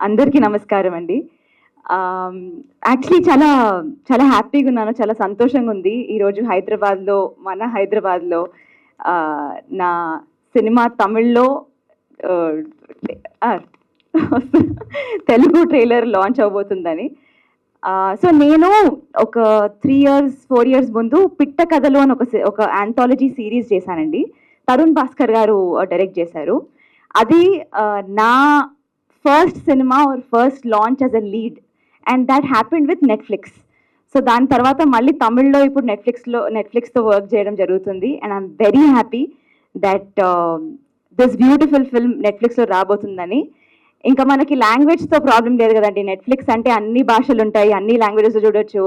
అందరికీ నమస్కారం అండి. యాక్చువల్లీ చాలా చాలా హ్యాపీగా ఉన్నాను. చాలా సంతోషంగా ఉంది. ఈరోజు మన హైదరాబాద్‌లో నా సినిమా తమిళ్‌లో ఆహ్, ఆహ్, తెలుగు ట్రైలర్ లాంచ్ అవ్వబోతుందని. సో నేను ఒక 3 ఇయర్స్, 4 ఇయర్స్ ముందు పిట్ట కథలు అని ఒక యాంథాలజీ సీరీస్ చేశానండి. తరుణ్ భాస్కర్ గారు డైరెక్ట్ చేశారు. అది నా first cinema or first launch as a lead and that happened with Netflix. So దాని తర్వాత మళ్ళీ తమిళ్‌లో ఇప్పుడు నెట్‌ఫ్లిక్స్‌తో వర్క్ చేయడం జరుగుతుంది. And I'm very happy that this beautiful film నెట్‌ఫ్లిక్స్‌లో రాబోతుందని. ఇంకా మనకి లాంగ్వేజ్‌తో ప్రాబ్లమ్ లేదు కదండీ. నెట్‌ఫ్లిక్స్ అంటే అన్ని భాషలుంటాయి, అన్ని లాంగ్వేజెస్‌లో చూడొచ్చు.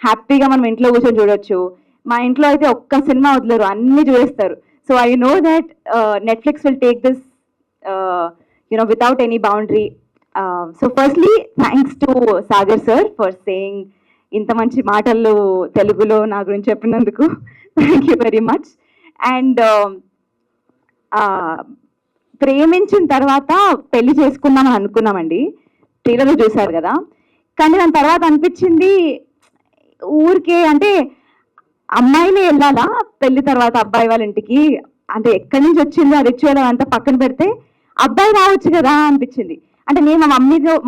హ్యాపీగా మనం ఇంట్లో కూర్చొని చూడొచ్చు. మా ఇంట్లో అయితే ఒక్క సినిమా వదలరు, అన్నీ చూసేస్తారు. So I know that Netflix will take this without any boundary. So firstly, thanks to Sagar sir for saying ఇంత మంచి మాటలు తెలుగులో నా గురించి చెప్పినందుకు. Thank you very much. And ప్రేమించిన తర్వాత పెళ్లి చేసుకుందామని అనుకున్నామండి. ట్రైలర్‌లో చూశారు కదా. కానీ దాని తర్వాత అనిపించింది ఊరికే అంటే అమ్మాయిలే వెళ్ళాలా పెళ్లి తర్వాత అబ్బాయి వాళ్ళ ఇంటికి, అంటే ఎక్కడి నుంచి వచ్చిందో ఆ రిచువల్ అంతా పక్కన పెడితే అబ్బాయి రావచ్చు కదా అనిపించింది. అంటే నేను మా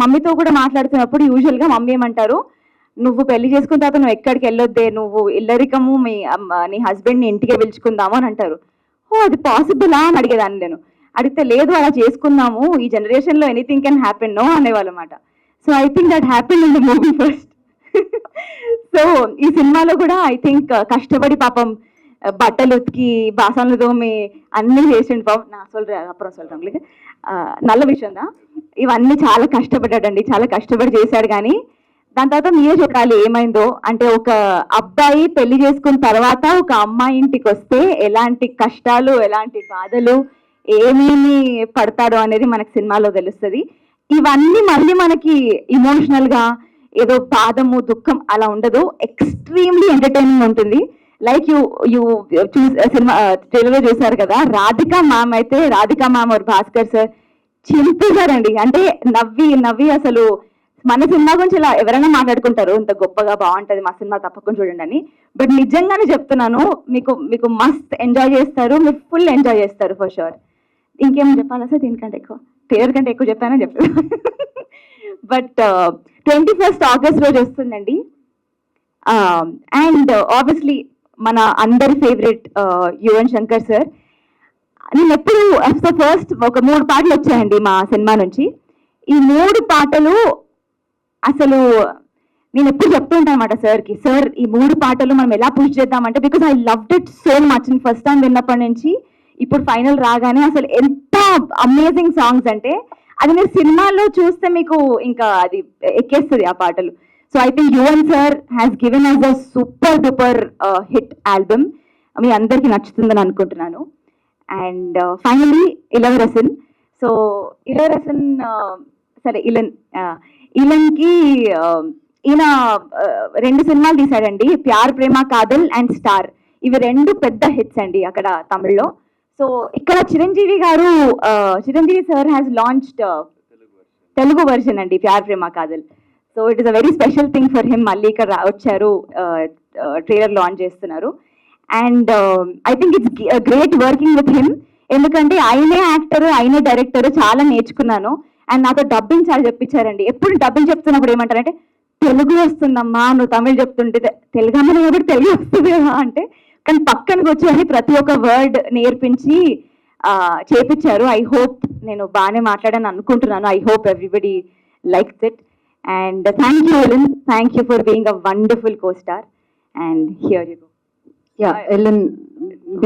మమ్మీతో కూడా మాట్లాడుతున్నప్పుడు యూజువల్గా మమ్మీ ఏమంటారు, నువ్వు పెళ్లి చేసుకున్న తర్వాత నువ్వు ఎక్కడికి వెళ్ళొద్దే, నువ్వు ఇల్లరికము నీ హస్బెండ్ని ఇంటికే పిలుచుకుందాము అని అంటారు. ఓ అది పాసిబులా అని అడిగేదాన్ని నేను. అడిగితే లేదు అలా చేసుకుందాము, ఈ జనరేషన్లో ఎనీథింగ్ కెన్ హ్యాపెన్ నో అనేవాళ్ళు అనమాట. So I think that happen in the movie first. So ఈ సినిమాలో కూడా ఐ థింక్ కష్టపడి పాపం బట్టలు ఉతికి బాసనలు తోమి అన్నీ చేసిండు పాపం. నా అப்புறம் சொல்றேன் నల్ల విషయం ఇవన్నీ చాలా కష్టపడ్డాడండి, చాలా కష్టపడి చేశాడు. కానీ దాని తర్వాత మీరే చూడాలి ఏమైందో. అంటే ఒక అబ్బాయి పెళ్లి చేసుకున్న తర్వాత ఒక అమ్మాయి ఇంటికి వస్తే ఎలాంటి కష్టాలు, ఎలాంటి బాధలు, ఏమేమి పడతాడో అనేది మనకి సినిమాలో తెలుస్తుంది. ఇవన్నీ మళ్ళీ మనకి ఇమోషనల్ గా ఏదో బాధము, దుఃఖం అలా ఉండదు. ఎక్స్ట్రీమ్లీ ఎంటర్టైనింగ్ ఉంటుంది. లైక్ యూ సినిమా ట్రైలర్లో చూసారు కదా, రాధికా మ్యామ్ और భాస్కర్ సార్ చింపేశారండి. అంటే నవ్వి నవ్వి అసలు మన సినిమా గురించి ఇలా ఎవరైనా మాట్లాడుకుంటారు ఇంత గొప్పగా బాగుంటది మా సినిమా తప్పకుండా చూడండి అని. బట్ నిజంగానే చెప్తున్నాను, మీకు మస్త్ ఎంజాయ్ చేస్తారు, మీరు ఫుల్ ఎంజాయ్ చేస్తారు ఫర్ షూర్. ఇంకేం చెప్పాలా సార్ దీనికంటే ఎక్కువ? ట్రైలర్ కంటే ఎక్కువ చెప్పానని చెప్పాను. బట్ 21st ఆగస్ట్ రోజు వస్తుందండి. అండ్ ఆబ్వియస్లీ మన అందరి ఫేవరెట్ యువన్ శంకర్ సార్. నేను ఎప్పుడు ఫస్ట్ ఒక 3 పాటలు వచ్చాయండి మా సినిమా నుంచి. ఈ 3 పాటలు అసలు నేను ఎప్పుడు చెప్తుంటాను అనమాట సార్కి, సార్ ఈ 3 పాటలు మనం ఎలా పుష్ చేద్దామంటే, because I loved it so much. First time విన్నప్పటి నుంచి ఇప్పుడు ఫైనల్ రాగానే అసలు ఎంత అమేజింగ్ సాంగ్స్ అంటే అది మీరు సినిమాలో చూస్తే మీకు ఇంకా అది ఎక్కేస్తుంది ఆ పాటలు. So I think Yuvan sir has given us a super duper hit album. మీ అందరికీ నచ్చుతుందని అనుకుంటున్నాను. And finally Ilavarasan. So Ilavarasan సరే ఇలన్కి ఈయన 2 సినిమాలు తీశాడండి, ప్యార్ ప్రేమ కాదల్ అండ్ స్టార్. ఇవి 2 పెద్ద హిట్స్ అండి అక్కడ తమిళ్లో. సో ఇక్కడ Chiranjeevi sir has launched Telugu version అండి Pyaar Prema Kaadhal. So it is a very special thing for him. మళ్ళీ ఇక్కడ వచ్చారు, ట్రైలర్ లాంచ్ చేస్తున్నారు. And I think it's great working with him. ఎందుకంటే ఆయనే యాక్టర్, ఆయనే డైరెక్టర్, చాలా నేర్చుకున్నాను. అండ్ నాతో డబ్బింగ్ చాలా చెప్పించారండి. ఎప్పుడు డబ్బింగ్ చెప్తున్నప్పుడు ఏమంటారంటే, తెలుగు వస్తుందమ్మా, నువ్వు తమిళ్ చెప్తుంటే తెలుగు అమ్మని కాబట్టి తెలుగు వస్తుంది కదా అంటే, కానీ పక్కన కూర్చొని ప్రతి ఒక్క వర్డ్ నేర్పించి చేపించారు. ఐ హోప్ నేను బాగానే మాట్లాడాను అనుకుంటున్నాను. I hope everybody likes it. And thank you Ellen, thank you for being a wonderful co-star. And here you go. Yeah, Ellen.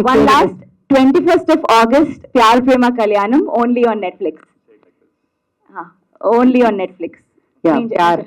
One last 21st of August, Pyar Prema Kalyanam, only on Netflix. Only on Netflix. Yeah, Pyar.